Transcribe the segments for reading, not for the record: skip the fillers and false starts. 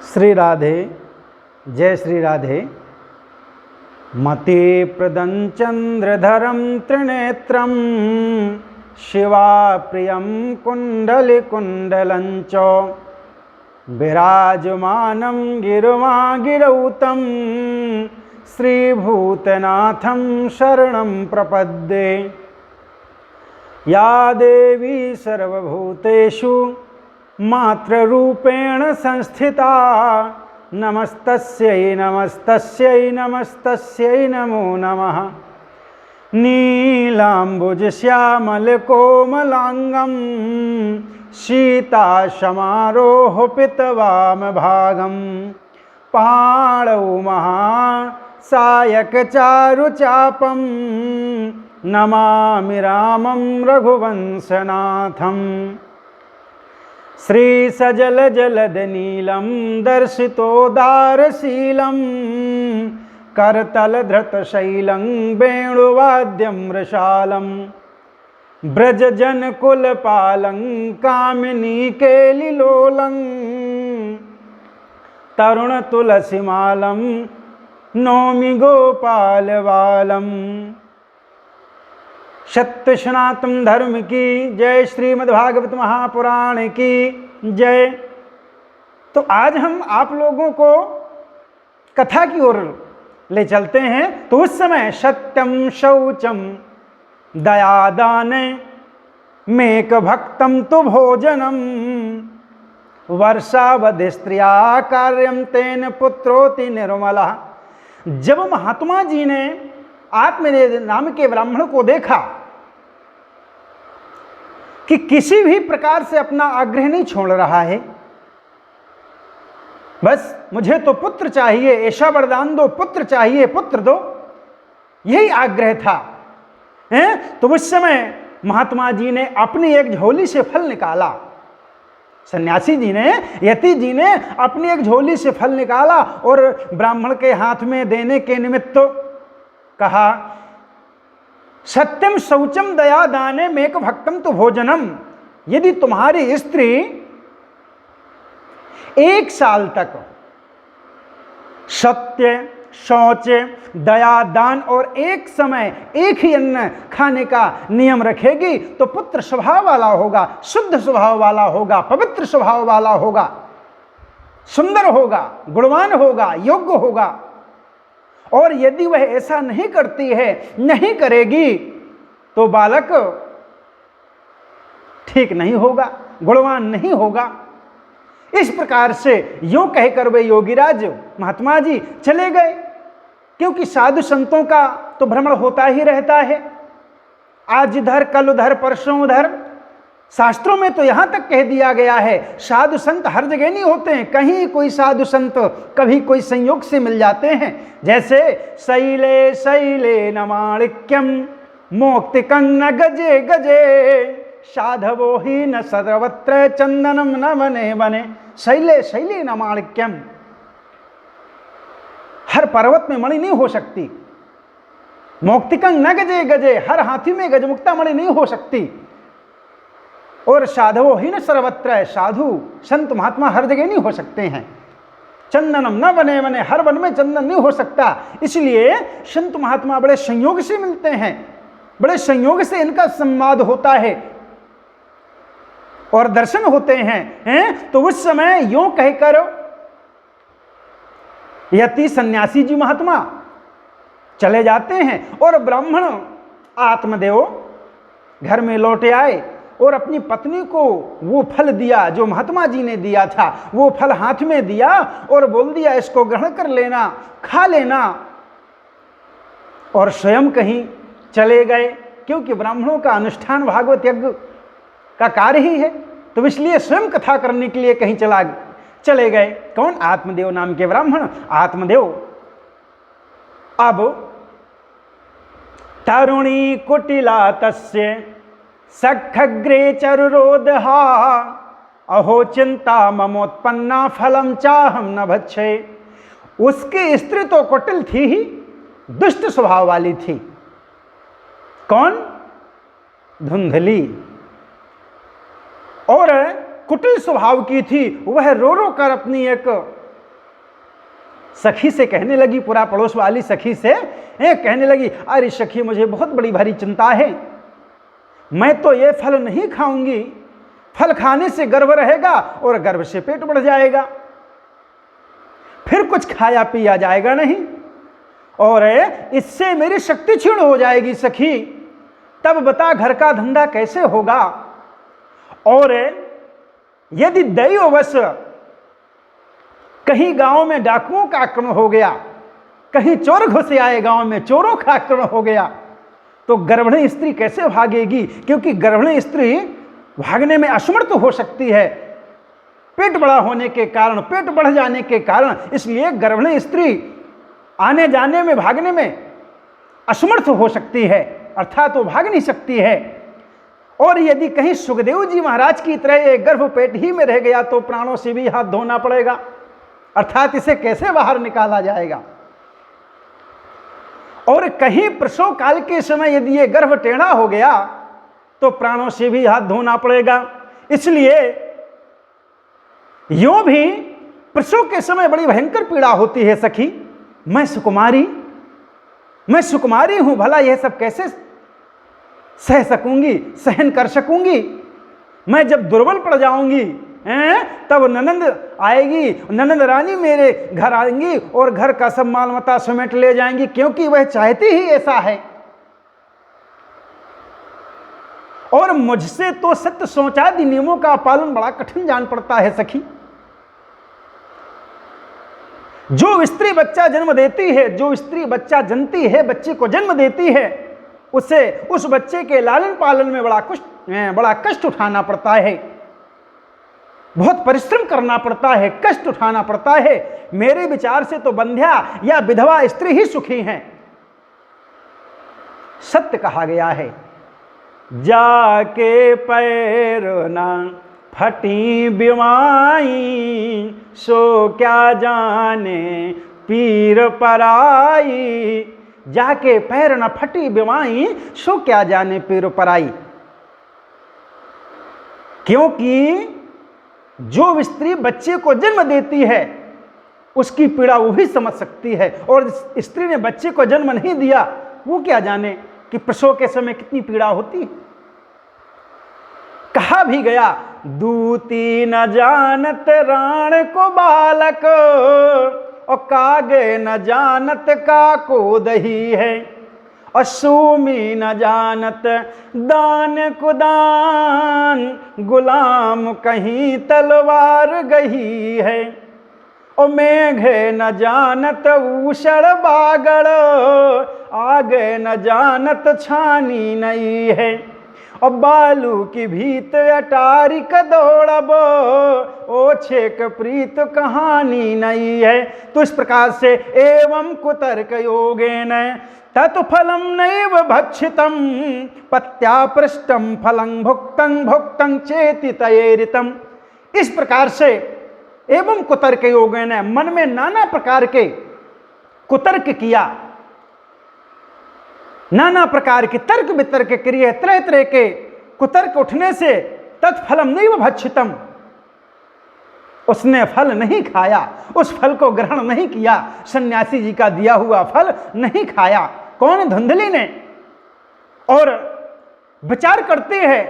श्री राधे, जय श्री राधे। मते प्रदं चंद्रधरं त्रिनेत्रं शिवाप्रियं कुण्डलिकुण्डलं च विराजमानं गिरिमागिरौ तं श्रीभूतनाथं शरणं प्रपद्ये। या देवी सर्वभूतेषु मातृरूपेण संस्थिता नमस्तस्यै नमस्तस्यै नमस्तस्यै नमो नमः। नीलाम्बुजश्यामलकोमलाङ्गं सीतासमारोहपितवामभागं पाणौ महासायकचारुचापं नमामि रामं रघुवंशनाथम्। श्रीसजलजलदनीलं दर्शितोदारशीलं करतलधृतशैलं वेणुवाद्यं रसालं व्रजजनकुलपालं कामिनीकेलिलोलं तरुणतुलसीमालं नौमि गोपालबालम्। सत्य सनातन धर्म की जय, श्रीमद्भागवत महापुराण की जय। तो आज हम आप लोगों को कथा की ओर ले चलते हैं। तो उस समय सत्यम शौचम दयादान मेक भक्तम तो भोजनम वर्षावधि स्त्रिया कार्यम तेन पुत्रोति निर्मला। जब महात्मा जी ने आत्मदेव नाम के ब्राह्मण को देखा कि किसी भी प्रकार से अपना आग्रह नहीं छोड़ रहा है, बस मुझे तो पुत्र चाहिए, ऐसा वरदान दो, पुत्र चाहिए, पुत्र दो, यही आग्रह था। तो उस समय महात्मा जी ने अपनी एक झोली से फल निकाला। सन्यासी जी ने, यति जी ने अपनी एक झोली से फल निकाला और ब्राह्मण के हाथ में देने के निमित्त कहा, सत्यम शौचम दया दाने मेक भक्तम तो भोजनम। यदि तुम्हारी स्त्री 1 साल तक सत्य, शौच, दया, दान और एक समय एक ही अन्न खाने का नियम रखेगी तो पुत्र स्वभाव वाला होगा, शुद्ध स्वभाव वाला होगा, पवित्र स्वभाव वाला होगा, सुंदर होगा, गुणवान होगा, योग्य होगा। और यदि वह ऐसा नहीं करती है, नहीं करेगी, तो बालक ठीक नहीं होगा, गुणवान नहीं होगा। इस प्रकार से यूं कहकर वे योगीराज महात्मा जी चले गए, क्योंकि साधु संतों का तो भ्रमण होता ही रहता है, आज इधर, कल उधर, परसों उधर। शास्त्रों में तो यहां तक कह दिया गया है, साधु संत हर जगह नहीं होते हैं, कहीं कोई साधु संत कभी कोई संयोग से मिल जाते हैं। जैसे शैले शैले नमाणिक्यम मोक्तिकं न गजे गजे साधवो ही न सर्वत्र चंदनम न बने बने। शैले शैले नमाणिक्यम, हर पर्वत में मणि नहीं हो सकती। मोक्तिकं न गजे गजे, हर हाथी में गजमुक्ता मणि नहीं हो सकती। और साधवो ही न सर्वत्र, साधु संत महात्मा हर जगह नहीं हो सकते हैं। चंदनम न बने बने, हर वन में चंदन नहीं हो सकता। इसलिए संत महात्मा बड़े संयोग से मिलते हैं, बड़े संयोग से इनका संवाद होता है और दर्शन होते हैं। तो उस समय यूं कहकर यति सन्यासी जी महात्मा चले जाते हैं और ब्राह्मण आत्मदेव घर में लौटे आए और अपनी पत्नी को वो फल दिया जो महात्मा जी ने दिया था। वो फल हाथ में दिया और बोल दिया, इसको ग्रहण कर लेना, खा लेना, और स्वयं कहीं चले गए, क्योंकि ब्राह्मणों का अनुष्ठान भागवत यज्ञ का कार्य ही है। तो इसलिए स्वयं कथा करने के लिए कहीं चले गए। कौन? आत्मदेव नाम के ब्राह्मण। आत्मदेव अब तरुणी कुटिला तस्य सखग्रे चरुरोदहा अहो चिंता ममोत्पन्ना फलम चाहम न भक्षे। उसकी स्त्री तो कुटिल थी ही, दुष्ट स्वभाव वाली थी। कौन? धुंधली। और कुटिल स्वभाव की थी। वह रो रो कर अपनी एक सखी से कहने लगी, पूरा पड़ोस वाली सखी से कहने लगी, अरे सखी मुझे बहुत बड़ी भारी चिंता है, मैं तो ये फल नहीं खाऊंगी, फल खाने से गर्भ रहेगा और गर्भ से पेट बढ़ जाएगा, फिर कुछ खाया पिया जाएगा नहीं और इससे मेरी शक्ति क्षीण हो जाएगी सखी, तब बता घर का धंधा कैसे होगा। और यदि दैववश कहीं गांव में डाकुओं का आक्रमण हो गया, कहीं चोर घुस आए गांव में, चोरों का आक्रमण हो गया, तो गर्भिणी स्त्री कैसे भागेगी, क्योंकि गर्भिणी स्त्री भागने में असमर्थ हो सकती है पेट बड़ा होने के कारण, पेट बढ़ जाने के कारण, इसलिए गर्भिणी स्त्री आने जाने में, भागने में असमर्थ हो सकती है, अर्थात वो भाग नहीं सकती है। और यदि कहीं सुखदेव जी महाराज की तरह एक गर्भ पेट ही में रह गया तो प्राणों से भी हाथ धोना पड़ेगा, अर्थात इसे कैसे बाहर निकाला जाएगा। और कहीं प्रसव काल के समय यदि ये गर्भ टेढ़ा हो गया तो प्राणों से भी हाथ धोना पड़ेगा। इसलिए यूं भी प्रसव के समय बड़ी भयंकर पीड़ा होती है सखी, मैं सुकुमारी हूं, भला यह सब कैसे सह सकूंगी, सहन कर सकूंगी। मैं जब दुर्बल पड़ जाऊंगी तब ननंद आएगी, ननंद रानी मेरे घर आएंगी और घर का सब माल मता समेट ले जाएंगी, क्योंकि वह चाहती ही ऐसा है। और मुझसे तो सत्य सोचादि नियमों का पालन बड़ा कठिन जान पड़ता है सखी। जो स्त्री बच्चा जन्म देती है, जो स्त्री बच्चा जनती है, बच्चे को जन्म देती है, उसे उस बच्चे के लालन पालन में बड़ा कष्ट उठाना पड़ता है, बहुत परिश्रम करना पड़ता है, कष्ट उठाना पड़ता है। मेरे विचार से तो बंध्या या विधवा स्त्री ही सुखी हैं। सत्य कहा गया है, जाके पैर ना फटी बिमाई, सो क्या जाने पीर पराई। जाके पैर न फटी बिमाई, सो क्या जाने पीर पराई। क्योंकि जो स्त्री बच्चे को जन्म देती है उसकी पीड़ा वो भी समझ सकती है, और स्त्री ने बच्चे को जन्म नहीं दिया वो क्या जाने कि प्रसव के समय कितनी पीड़ा होती। कहा भी गया, दूती न जानत राण को बालक, और कागे न जानत का को दही है, और सूमी न जानत दान को दान, गुलाम कहीं तलवार गही है, और मेघे न जानत ऊषण बागड़, आगे न जानत छानी नहीं है, और बालू की भीत अटारी का दौड़ब, ओ छेक प्रीत कहानी नहीं है। तो इस प्रकार से एवं कुतर्क योगेन तत्फलम नैव भक्षितम, पत्यापृष्टम फलं भुक्तं भुक्तं चेति तयेरितम। इस प्रकार से एवं कुतर्क योगेन, मन में नाना प्रकार के कुतर्क किया, नाना प्रकार के तर्क वितर्क क्रिया, तरह तरह के कुतर्क उठने से तत्फलम नैव भक्षितम, उसने फल नहीं खाया, उस फल को ग्रहण नहीं किया, सन्यासी जी का दिया हुआ फल नहीं खाया। कौन? धुंधली ने। और विचार करते हैं,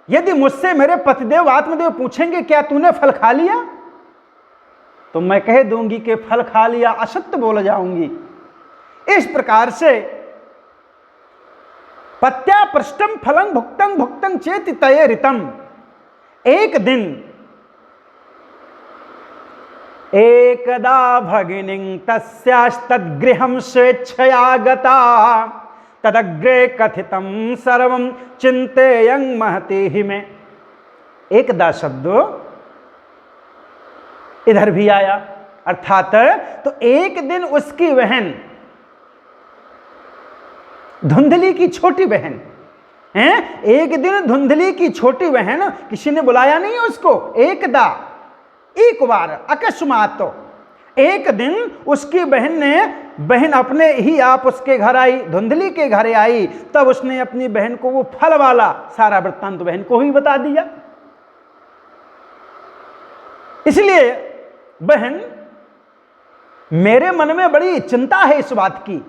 यदि मुझसे मेरे पतिदेव आत्मदेव पूछेंगे क्या तूने फल खा लिया, तो मैं कह दूंगी कि फल खा लिया, असत्य बोल जाऊंगी। इस प्रकार से पत्यापृष्टम फलं भुक्तं भुक्तं चेति तयेरितम। एक दिन एकदा भगिनीं तस्यास्तद्गृहं स्वेच्छया गता, तदग्रे कथितं सर्वं चिन्तयन् महति में। एकदा शब्द इधर भी आया, अर्थात तो एक दिन उसकी बहन धुंधली की छोटी बहन हैं, एक दिन धुंधली की छोटी बहन, किसी ने बुलाया नहीं उसको, एकदा, एक बार अकस्मात तो एक दिन उसकी बहन अपने ही आप उसके घर आई, धुंधली के घर आई, तब उसने अपनी बहन को वो फल वाला सारा वृत्तांत बहन को ही बता दिया। इसलिए बहन मेरे मन में बड़ी चिंता है इस बात की।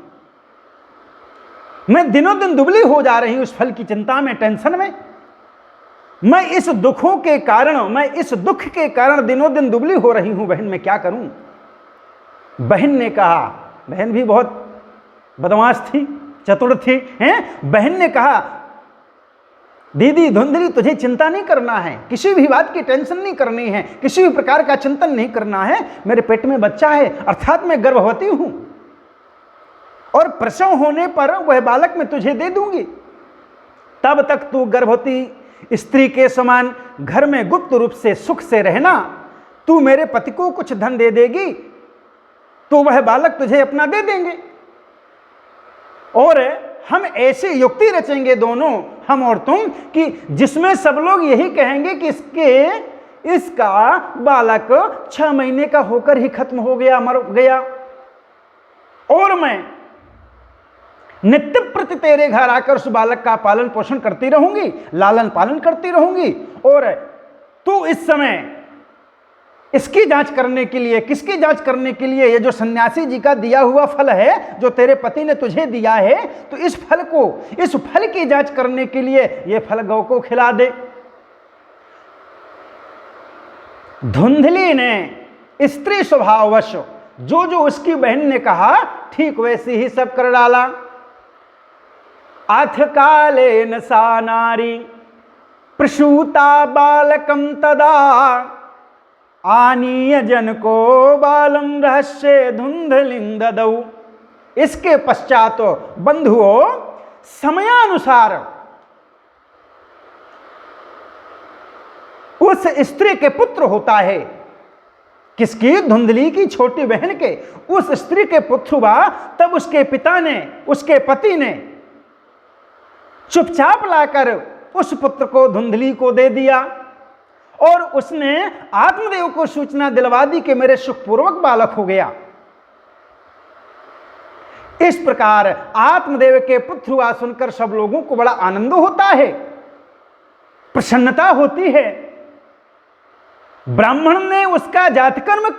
मैं दिनों दिन दुबली हो जा रही हूं उस फल की चिंता में, टेंशन में। मैं इस दुख के कारण दिनों दिन दुबली हो रही हूं बहन, मैं क्या करूं? बहन ने कहा, बहन भी बहुत बदमाश थी, चतुर थी, हैं? बहन ने कहा, दीदी धुंधली तुझे चिंता नहीं करना है, किसी भी बात की टेंशन नहीं करनी है, किसी भी प्रकार का चिंतन नहीं करना है। मेरे पेट में बच्चा है, अर्थात मैं गर्भवती हूं, और प्रसव होने पर वह बालक मैं तुझे दे दूंगी। तब तक तू गर्भवती स्त्री के समान घर में गुप्त रूप से सुख से रहना। तू मेरे पति को कुछ धन दे देगी तो वह बालक तुझे अपना दे देंगे, और हम ऐसी युक्ति रचेंगे दोनों, हम और तुम, कि जिसमें सब लोग यही कहेंगे कि इसका बालक 6 महीने का होकर ही खत्म हो गया, मर गया, और मैं नित्य प्रति तेरे घर आकर उस बालक का पालन पोषण करती रहूंगी, लालन पालन करती रहूंगी, और तू इस समय इसकी जांच करने के लिए, किसकी जांच करने के लिए? ये जो सन्यासी जी का दिया हुआ फल है, जो तेरे पति ने तुझे दिया है, तो इस फल की जांच करने के लिए ये फल गौ को खिला दे। धुंधली ने स्त्री स्वभाववश जो उसकी बहन ने कहा ठीक वैसे ही सब कर डाला। अथ कालेन सा नारी प्रसूता बालकम तदा आनीय जन को बालम रहस्य धुंधलिं ददौ। इसके पश्चात बंधुओं समयानुसार उस स्त्री के पुत्र होता है, किसकी? धुंधली की छोटी बहन के। उस स्त्री के पुत्र हुआ, तब उसके पिता ने, उसके पति ने चुपचाप लाकर उस पुत्र को धुंधली को दे दिया, और उसने आत्मदेव को सूचना दिलवा दी कि मेरे सुखपूर्वक बालक हो गया। इस प्रकार आत्मदेव के पुत्र हुआ सुनकर सब लोगों को बड़ा आनंद होता है, प्रसन्नता होती है। ब्राह्मण ने उसका जातकर्म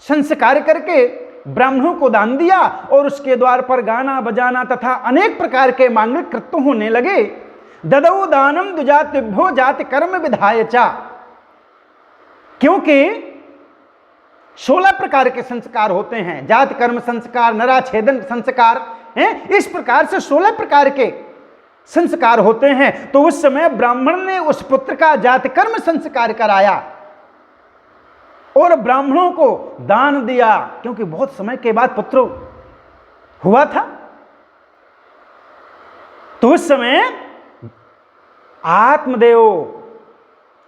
संस्कार करके ब्राह्मणों को दान दिया, और उसके द्वार पर गाना बजाना तथा अनेक प्रकार के मांगलिक कृत्य होने लगे। ददौ दानम दुजातिभ्यो जाति कर्म विधाय चा, क्योंकि 16 प्रकार के संस्कार होते हैं, जाति कर्म संस्कार, नराछेदन संस्कार, इस प्रकार से 16 प्रकार के संस्कार होते हैं। तो उस समय ब्राह्मण ने उस पुत्र का जाति कर्म संस्कार कराया और ब्राह्मणों को दान दिया, क्योंकि बहुत समय के बाद पुत्र हुआ था। तो उस समय आत्मदेव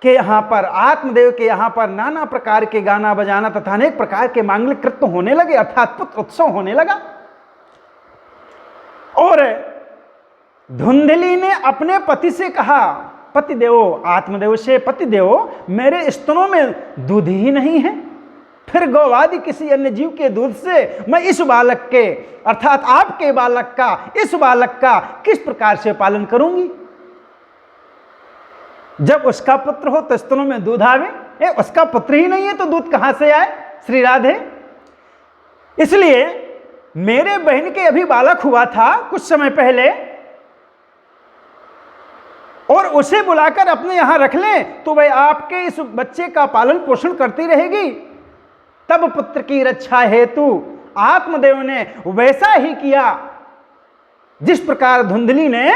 के यहां पर नाना प्रकार के गाना बजाना तथा अनेक प्रकार के मांगलिक कृत्य होने लगे, अर्थात पुत्र उत्सव होने लगा। और धुंधली ने अपने पति से कहा, पति देवो, आत्मदेव से, पति देवो, मेरे स्तनों में दूध ही नहीं है, फिर गौवादि किसी अन्य जीव के दूध से मैं इस बालक के, अर्थात आपके बालक का, इस बालक का किस प्रकार से पालन करूंगी? जब उसका पुत्र हो तो स्तनों में दूध आवे, उसका पुत्र ही नहीं है तो दूध कहां से आए? श्री राधे। इसलिए मेरे बहन के अभी बालक हुआ था कुछ समय पहले, और उसे बुलाकर अपने यहां रख लें तो वह आपके इस बच्चे का पालन पोषण करती रहेगी। तब पुत्र की रक्षा हेतु आत्मदेव ने वैसा ही किया जिस प्रकार धुंधली ने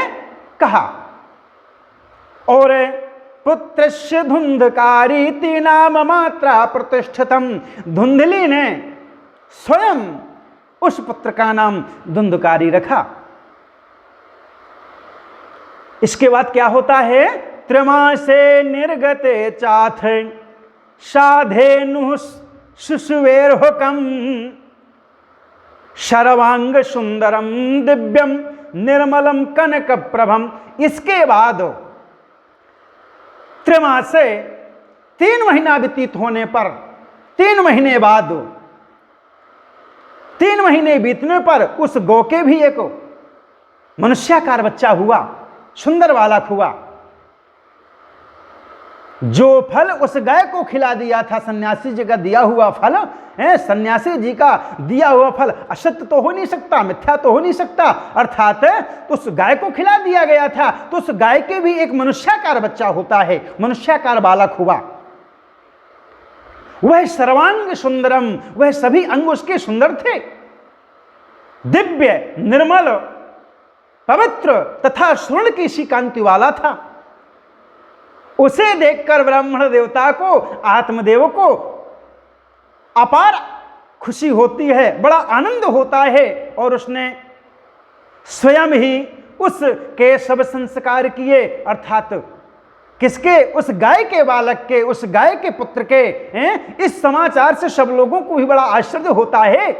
कहा। और पुत्रस्य धुंधकारी नाम मात्रा प्रतिष्ठितम, धुंधली ने स्वयं उस पुत्र का नाम धुंधकारी रखा। इसके बाद क्या होता है? त्रिमासे निर्गते चाथ साधेनु शिशुवेर हुकम शर्वांग सुंदरम दिव्यम निर्मलम कनक प्रभम। इसके बाद त्रिमासे 3 महीना व्यतीत होने पर, 3 महीने बाद, 3 महीने बीतने पर उस गौ के भी एक मनुष्याकार बच्चा हुआ, सुंदर बालक हुआ। जो फल उस गाय को खिला दिया था, सन्यासी जी का दिया हुआ फल है, सन्यासी जी का दिया हुआ फल असत्य तो हो नहीं सकता, मिथ्या तो हो नहीं सकता, अर्थात उस गाय को खिला दिया गया था तो उस गाय के भी एक मनुष्याकार बच्चा होता है, मनुष्याकार बालक हुआ। वह सर्वांग सुंदरम, वह सभी अंग उसके सुंदर थे, दिव्य निर्मल पवित्र तथा स्वर्ण की सी कांति वाला था। उसे देखकर ब्राह्मण देवता को, आत्मदेव को अपार खुशी होती है, बड़ा आनंद होता है, और उसने स्वयं ही उसके सब संस्कार किए, अर्थात किसके? उस गाय के बालक के, उस गाय के पुत्र के। इस समाचार से सब लोगों को भी बड़ा आश्चर्य होता है।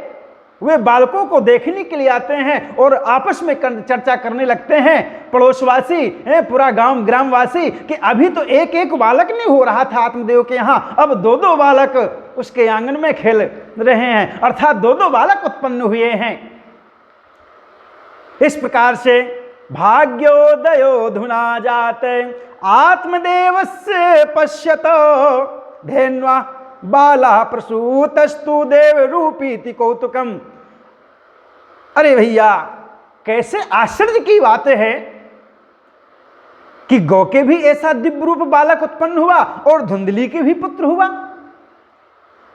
वे बालकों को देखने के लिए आते हैं और आपस में चर्चा करने लगते हैं, पड़ोसवासी, पूरा गांव ग्रामवासी, कि अभी तो एक एक बालक नहीं हो रहा था आत्मदेव के यहाँ, अब दो दो बालक उसके आंगन में खेल रहे हैं, अर्थात दो दो बालक उत्पन्न हुए हैं। इस प्रकार से भाग्योदयो धुना जाते आत्मदेवस्य पश्यतो धेन्वा बाला प्रसूतस्तु देव रूपीति कौतुकम। अरे भैया, कैसे आश्चर्य की बात है कि गौ के भी ऐसा दिव्य रूप बालक उत्पन्न हुआ और धुंधली के भी पुत्र हुआ।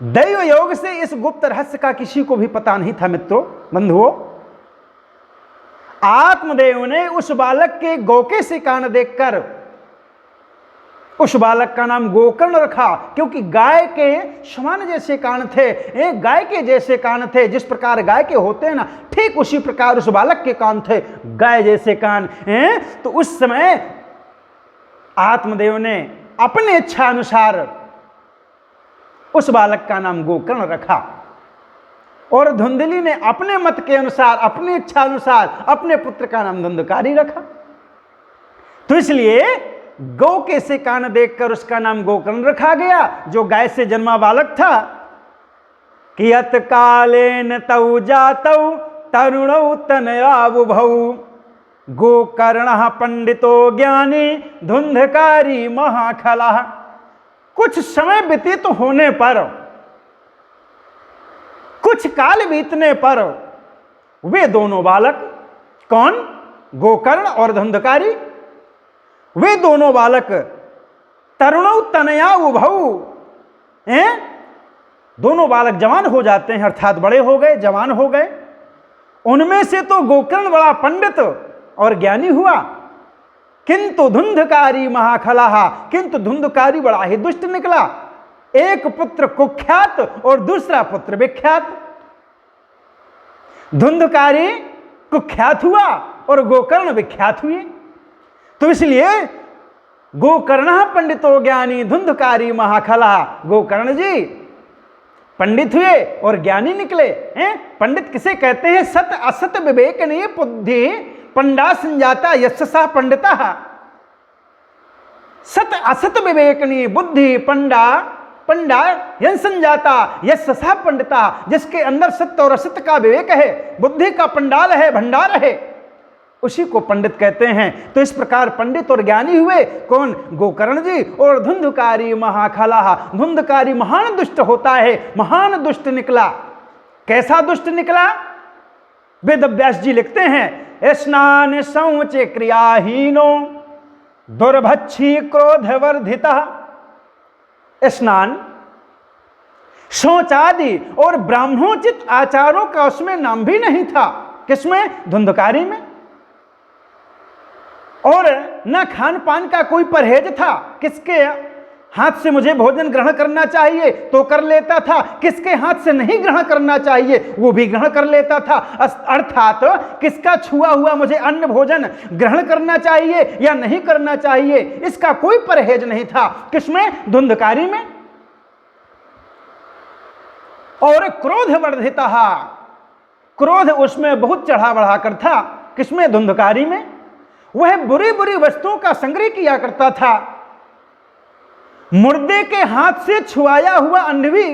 दैव योग से इस गुप्त रहस्य का किसी को भी पता नहीं था। मित्रों, बंधुओं, आत्मदेव ने उस बालक के गौके से कान देखकर उस बालक का नाम गोकर्ण रखा, क्योंकि गाय के समान जैसे कान थे, गाय के जैसे कान थे। जिस प्रकार गाय के होते हैं ना, ठीक उसी प्रकार उस बालक के कान थे, गाय जैसे कान। तो उस समय आत्मदेव ने अपने इच्छा अनुसार उस बालक का नाम गोकर्ण रखा, और धुंधली ने अपने मत के अनुसार, अपनी इच्छा अनुसार अपने पुत्र का नाम धुंधकारी रखा। तो इसलिए गौ के से कान देखकर उसका नाम गोकर्ण रखा गया, जो गाय से जन्मा बालक था। कि अत कालेन तौ जातौ तरुणौ तनयाबुभौ गोकर्ण पंडितो ज्ञानी धुंधकारी महाखला। कुछ समय व्यतीत होने पर, कुछ काल बीतने पर वे दोनों बालक, कौन? गोकर्ण और धुंधकारी, वे दोनों बालक तरुणौ तनया उभौ, दोनों बालक जवान हो जाते हैं, अर्थात बड़े हो गए, जवान हो गए। उनमें से तो गोकर्ण बड़ा पंडित और ज्ञानी हुआ, किंतु धुंधकारी महाखलाहा, किंतु धुंधकारी बड़ा ही दुष्ट निकला। एक पुत्र कुख्यात और दूसरा पुत्र विख्यात। धुंधकारी कुख्यात हुआ और गोकर्ण विख्यात हुए। तो इसलिए गोकर्ण पंडितो ज्ञानी धुंधकारी महाखला, गोकर्ण जी पंडित हुए और ज्ञानी निकले। पंडित किसे कहते हैं? सत असत विवेकनीय बुद्धि पंडा संजाता यशसा पंडिता। सत असत विवेकनीय बुद्धि पंडा यन संजाता यशसा पंडिता, जिसके अंदर सत्य और असत्य का विवेक है, बुद्धि का पंडाल है, भंडार है, उसी को पंडित कहते हैं। तो इस प्रकार पंडित और ज्ञानी हुए कौन? गोकर्ण जी। और धुंधकारी महाखला, धुंधकारी महान दुष्ट होता है, महान दुष्ट निकला। कैसा दुष्ट निकला? वेदव्यास जी लिखते हैं, स्नान शौच क्रियाहीनो दुर्भक्षी क्रोधवर्धिता। स्नान, शौच आदि और ब्राह्मणोचित आचारों का उसमें नाम भी नहीं था। किसमें? धुंधकारी में। और न खान पान का कोई परहेज था। किसके हाथ से मुझे भोजन ग्रहण करना चाहिए तो कर लेता था, किसके हाथ से नहीं ग्रहण करना चाहिए वो भी ग्रहण कर लेता था। अर्थात किसका छुआ हुआ मुझे अन्न भोजन ग्रहण करना चाहिए या नहीं करना चाहिए, इसका कोई परहेज नहीं था। किसमें? धुंधकारी में। और क्रोध वर्धिता, क्रोध उसमें बहुत चढ़ा बढ़ाकर था। किसमें? धुंधकारी में। वह बुरी बुरी वस्तुओं का संग्रह किया करता था। मुर्दे के हाथ से छुआया हुआ अन्न भी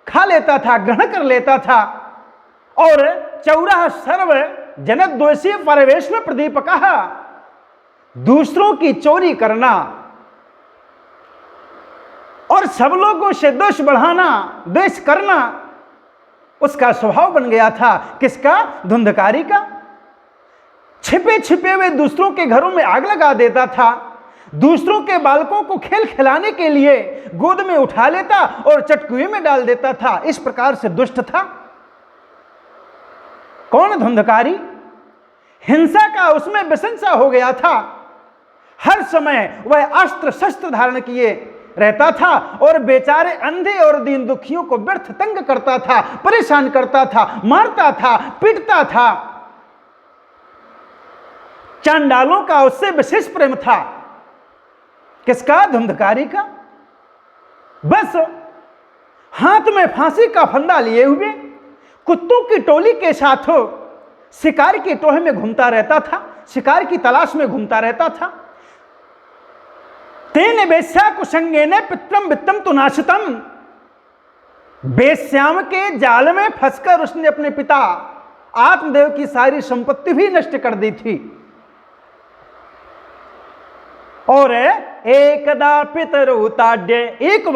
खा लेता था, ग्रहण कर लेता था। और चौरा सर्व जनद्वेषी परिवेश में प्रदीपक, दूसरों की चोरी करना, और सब लोगों से द्वेष बढ़ाना, द्वेष करना उसका स्वभाव बन गया था। किसका? धुंधकारी का। छिपे छिपे हुए दूसरों के घरों में आग लगा देता था, दूसरों के बालकों को खेल खिलाने के लिए गोद में उठा लेता और चटकुए में डाल देता था। इस प्रकार से दुष्ट था। कौन? धुंधकारी। हिंसा का उसमें व्यसन सा हो गया था। हर समय वह अस्त्र शस्त्र धारण किए रहता था और बेचारे अंधे और दीन दुखियों को व्यर्थ तंग करता था, परेशान करता था, मारता था, पीटता था। चांडालों का उससे विशेष प्रेम था। किसका? धुंधकारी का। बस हाथ में फांसी का फंदा लिए हुए कुत्तों की टोली के साथ शिकार की टोहे में घूमता रहता था, शिकार की तलाश में घूमता रहता था। तेन वेश्या कुसंगेन पित्रम वित्तम तो नाशितम। वेश्याम के जाल में फंसकर उसने अपने पिता आत्मदेव की सारी संपत्ति भी नष्ट कर दी थी। और एकदा पितरुताड्य, एक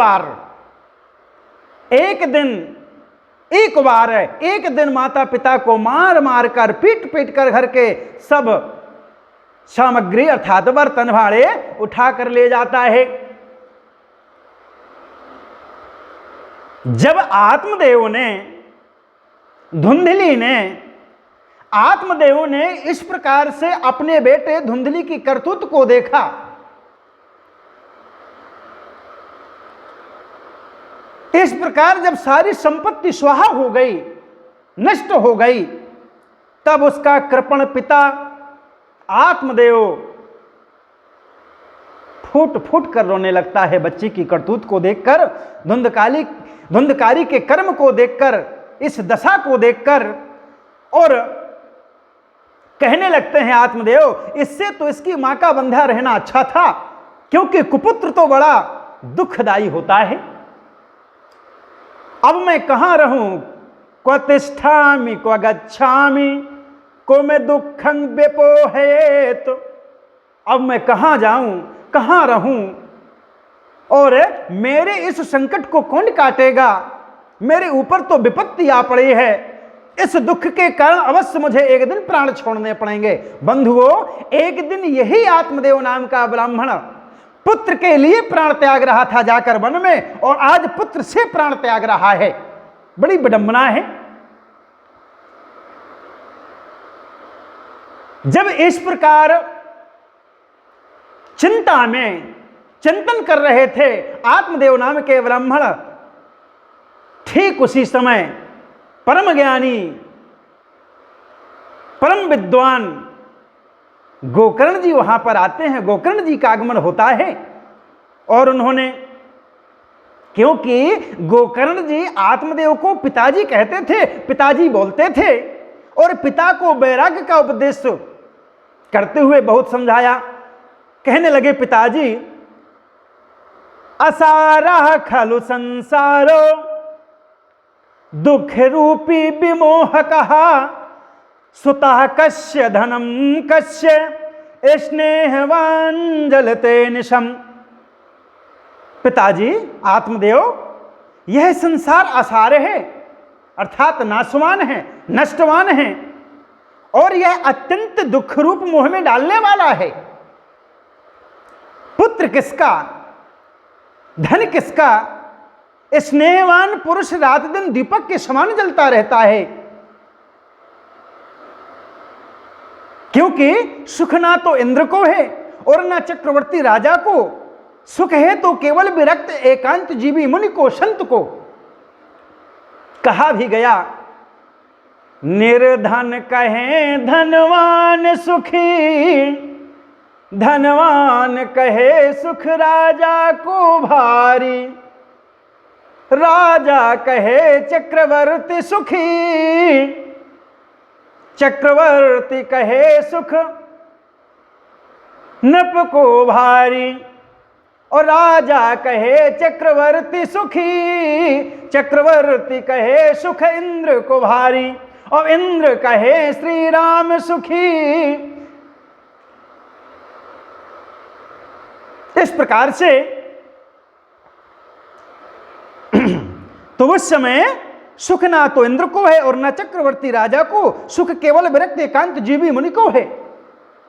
दिन माता पिता को मार मार कर, पीट पीट कर घर के सब सामग्री अर्थात बर्तन भाड़े उठा कर ले जाता है। जब आत्मदेव ने इस प्रकार से अपने बेटे धुंधली की करतूत को देखा, इस प्रकार जब सारी संपत्ति स्वाहा हो गई, नष्ट हो गई, तब उसका कृपण पिता आत्मदेव फूट फूट कर रोने लगता है। बच्ची की करतूत को देखकर, धुंधकारी के कर्म को देखकर, इस दशा को देखकर, और कहने लगते हैं आत्मदेव, इससे तो इसकी मां का बंधा रहना अच्छा था, क्योंकि कुपुत्र तो बड़ा दुखदाई होता है। अब मैं कहां रहूं? क्व तिष्ठामि क्व गच्छामि को मैं दुखं व्यपोहयेत। अब मैं कहां जाऊं, कहां रहूं, और मेरे इस संकट को कौन काटेगा? मेरे ऊपर तो विपत्ति आ पड़ी है। इस दुख के कारण अवश्य मुझे एक दिन प्राण छोड़ने पड़ेंगे। बंधुओं, एक दिन यही आत्मदेव नाम का ब्राह्मण पुत्र के लिए प्राण त्याग रहा था जाकर वन में, और आज पुत्र से प्राण त्याग रहा है। बड़ी विडंबना है। जब इस प्रकार चिंता में चिंतन कर रहे थे आत्मदेव नाम के ब्राह्मण, ठीक उसी समय परम ज्ञानी, परम विद्वान गोकर्ण जी वहां पर आते हैं। गोकर्ण जी का आगमन होता है, और उन्होंने, क्योंकि गोकर्ण जी आत्मदेव को पिताजी कहते थे, पिताजी बोलते थे, और पिता को वैराग्य का उपदेश करते हुए बहुत समझाया। कहने लगे, पिताजी, असारा खलु संसारो दुख रूपी विमोहकहा सुतः कस्य धनम कस्य स्नेहवान जलते निशम। पिताजी, आत्मदेव, यह संसार असार है, अर्थात नाशवान है, नष्टवान है, और यह अत्यंत दुख रूप मोह में डालने वाला है। पुत्र किसका, धन किसका? स्नेहवान पुरुष रात दिन दीपक के समान जलता रहता है, क्योंकि सुख ना तो इंद्र को है और ना चक्रवर्ती राजा को। सुख है तो केवल विरक्त एकांत जीवी मुनि को, संत को। कहा भी गया, निर्धन कहे धनवान सुखी, धनवान कहे सुख राजा को भारी, राजा कहे चक्रवर्ती सुखी, चक्रवर्ती कहे सुख नप को भारी, और राजा कहे चक्रवर्ती सुखी, चक्रवर्ती कहे सुख इंद्र को भारी, और इंद्र कहे श्री राम सुखी। इस प्रकार से तो उस समय सुख ना तो इंद्र को है और न चक्रवर्ती राजा को, सुख केवल विरक्त एकांत जीवी मुनि को है।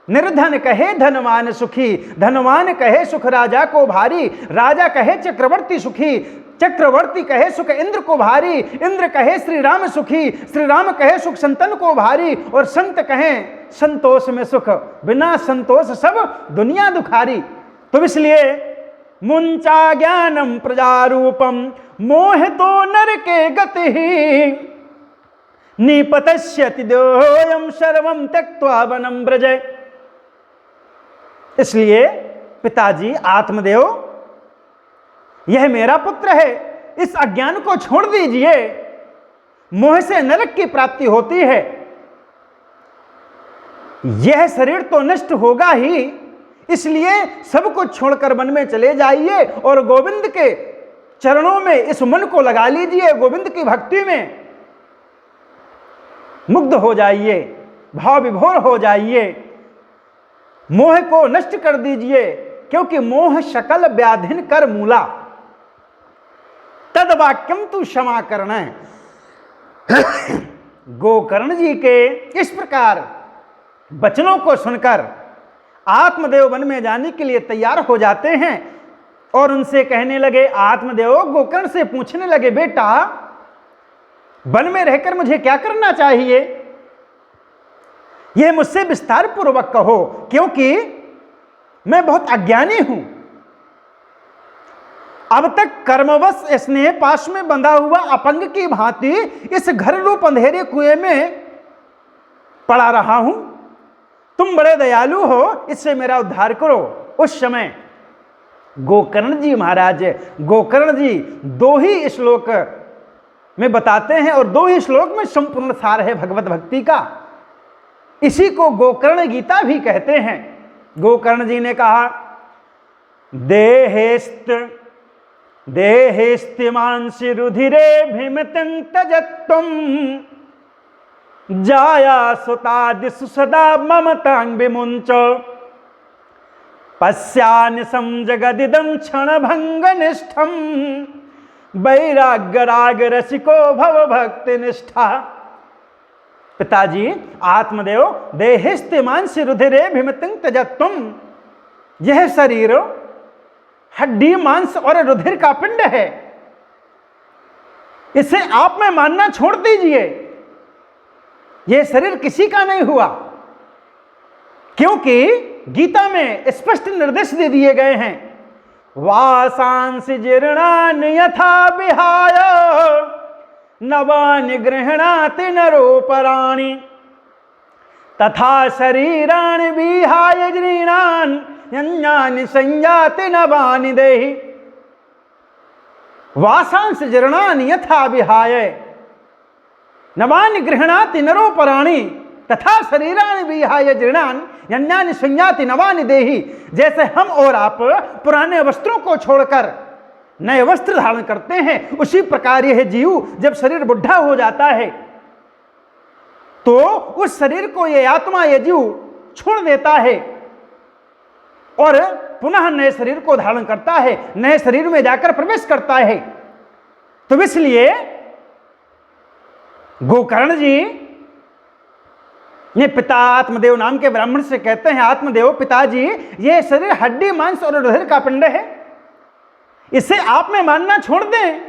निर्धन कहे धनवान सुखी, धनवान कहे सुख राजा को भारी, राजा कहे चक्रवर्ती सुखी, चक्रवर्ती कहे सुख इंद्र को भारी, इंद्र कहे श्री राम सुखी, श्री राम कहे सुख संतन को भारी, और संत कहें संतोष में सुख, बिना संतोष सब दुनिया दुखारी। तो इसलिए मुंचा ज्ञानम प्रजारूपम मोह तो नर के गति ही, निपतस्यति दोयम सर्वम त्यक्त्वा वनम ब्रजे। इसलिए पिताजी आत्मदेव, यह मेरा पुत्र है, इस अज्ञान को छोड़ दीजिए, मोह से नरक की प्राप्ति होती है। यह शरीर तो नष्ट होगा ही, इसलिए सब कुछ छोड़कर वन में चले जाइए और गोविंद के चरणों में इस मन को लगा लीजिए, गोविंद की भक्ति में मुग्ध हो जाइए, भाव विभोर हो जाइए, मोह को नष्ट कर दीजिए, क्योंकि मोह शकल व्याधिन कर मूला, तद वाक्यम तू क्षमा करना। गोकर्ण जी के इस प्रकार वचनों को सुनकर आत्मदेव वन में जाने के लिए तैयार हो जाते हैं और उनसे कहने लगे, आत्मदेव गोकर्ण से पूछने लगे, बेटा वन में रहकर मुझे क्या करना चाहिए, यह मुझसे विस्तार पूर्वक कहो, क्योंकि मैं बहुत अज्ञानी हूं। अब तक कर्मवश स्नेह पाश में बंधा हुआ अपंग की भांति इस घर रूप अंधेरे कुएं में पड़ा रहा हूं। तुम बड़े दयालु हो, इससे मेरा उद्धार करो। उस समय गोकर्ण जी महाराज, गोकर्ण जी दो ही श्लोक में बताते हैं और दो ही श्लोक में संपूर्ण सार है भगवत भक्ति का। इसी को गोकर्ण गीता भी कहते हैं। गोकर्ण जी ने कहा, देहेस्तिमांसि रुधिरे भीमतं तजत्वं जाया सुतादिषु सदा ममतां विमुञ्च पश्यानिशं जगदिदं क्षणभङ्गनिष्ठं वैराग्यरागरसिको भव भक्तिनिष्ठा। पिताजी आत्मदेव, देहेस्तिमांसि रुधिरे भीमतं तजत्वं, यह शरीर हड्डी मांस और रुधिर का पिंड है, इसे आप में मानना छोड़ दीजिए। यह शरीर किसी का नहीं हुआ, क्योंकि गीता में स्पष्ट निर्देश दे दिए गए हैं, वासांसि जीर्णानि यथा विहाय नवानि गृह्णाति नरोपराणि तथा शरीराणि विहाय जीर्णानि यन्यानि संयाति नवानि देहि। वासांसि जीर्णानि यथा विहाय नवानि गृह्णाति नरोपराणि तथा शरीराणि विहाय जीर्णानि यन्यानि संयाति नवानि देहि। जैसे हम और आप पुराने वस्त्रों को छोड़कर नए वस्त्र धारण करते हैं, उसी प्रकार यह जीव जब शरीर बुढ़ा हो जाता है तो उस शरीर को यह आत्मा, यह जीव छोड़ देता है और पुनः नए शरीर को धारण करता है, नए शरीर में जाकर प्रवेश करता है। तो इसलिए गोकर्ण जी ये पिता आत्मदेव नाम के ब्राह्मण से कहते हैं, आत्मदेव पिताजी, यह शरीर हड्डी मांस और रुधिर का पिंड है, इसे आप में मानना छोड़ दें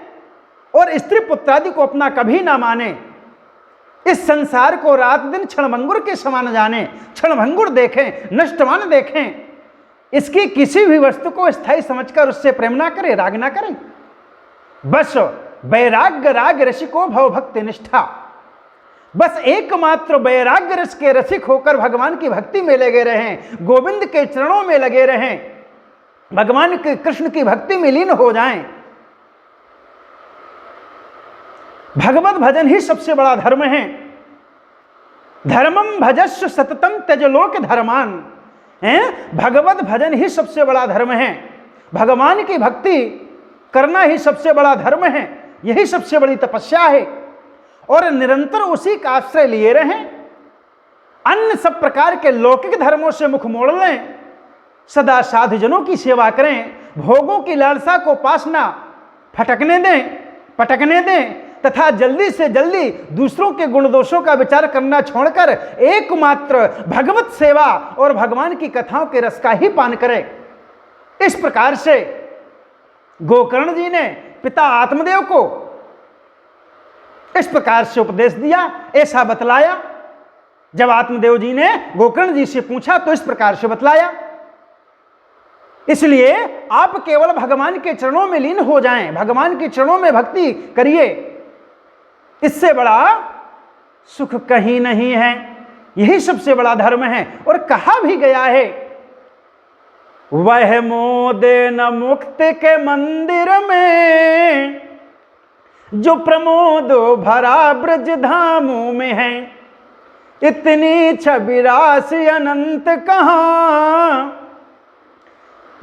और स्त्री पुत्रादि को अपना कभी ना माने। इस संसार को रात दिन क्षणभंगुर के समान जाने, क्षणभंगुर देखें, नष्टवान देखें। इसकी किसी भी वस्तु को स्थायी समझकर उससे प्रेम ना करें, राग ना करें। बस वैराग्य राग रसिको भव भक्ति निष्ठा, बस एकमात्र वैराग्य रस के रसिक होकर भगवान की भक्ति में लगे रहें, गोविंद के चरणों में लगे रहें, भगवान के कृष्ण की भक्ति में लीन हो जाएं। भगवत भजन ही सबसे बड़ा धर्म है। धर्मम भजस्व सततम त्यजलोक धर्मान, भगवत भजन ही सबसे बड़ा धर्म है। भगवान की भक्ति करना ही सबसे बड़ा धर्म है, यही सबसे बड़ी तपस्या है। और निरंतर उसी का आश्रय लिए रहें, अन्य सब प्रकार के लौकिक धर्मों से मुख मोड़ लें, सदा साधुजनों की सेवा करें, भोगों की लालसा को पास ना फटकने दें, पटकने दें तथा जल्दी से जल्दी दूसरों के गुण दोषों का विचार करना छोड़कर एकमात्र भगवत सेवा और भगवान की कथाओं के रस का ही पान करें। इस प्रकार से गोकर्ण जी ने पिता आत्मदेव को इस प्रकार से उपदेश दिया, ऐसा बतलाया। जब आत्मदेव जी ने गोकर्ण जी से पूछा तो इस प्रकार से बतलाया। इसलिए आप केवल भगवान के चरणों में लीन हो जाएं, भगवान के चरणों में भक्ति करिए, इससे बड़ा सुख कहीं नहीं है। यही सबसे बड़ा धर्म है। और कहा भी गया है, वह मोदे न मुक्ति के मंदिर में जो प्रमोद भरा ब्रज धामों में है, इतनी छवि राशि अनंत कहां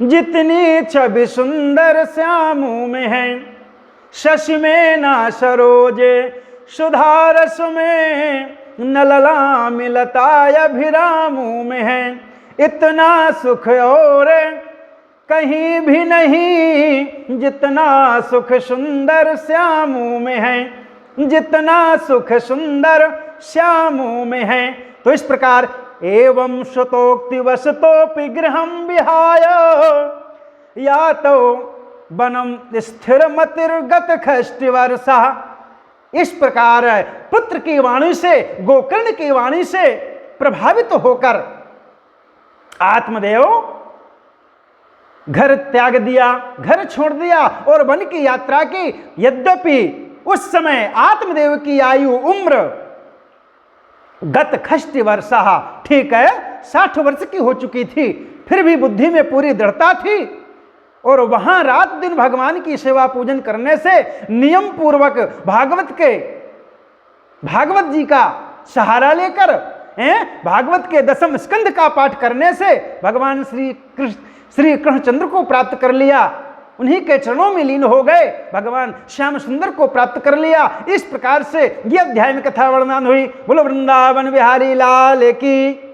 जितनी छवि सुंदर श्यामों में है। शशि में ना सरोजे सुधारस में न लला मिलता अभिरामों में है, इतना सुख और कहीं भी नहीं जितना सुख सुंदर श्यामों में है, जितना सुख सुंदर श्यामों में है। तो इस प्रकार एवं श्रुतोक्ति वसतोपि गृहं विहाय या तो वनम स्थिर मतिर्गत खष्टि वर्षा। इस प्रकार पुत्र की वाणी से, गोकर्ण की वाणी से प्रभावित होकर आत्मदेव घर त्याग दिया, घर छोड़ दिया और वन की यात्रा की। यद्यपि उस समय आत्मदेव की आयु उम्र गत खष्टि वर्षा, ठीक है 60 वर्ष की हो चुकी थी, फिर भी बुद्धि में पूरी दृढ़ता थी और वहां रात दिन भगवान की सेवा पूजन करने से, नियम पूर्वक भागवत जी का सहारा लेकर भागवत के 10वें स्कंद का पाठ करने से भगवान श्री कृष्णचंद्र को प्राप्त कर लिया, उन्हीं के चरणों में लीन हो गए, भगवान श्याम सुंदर को प्राप्त कर लिया। इस प्रकार से यह अध्याय में कथा वर्णन हुई। बोलो वृंदावन बिहारी लाल की।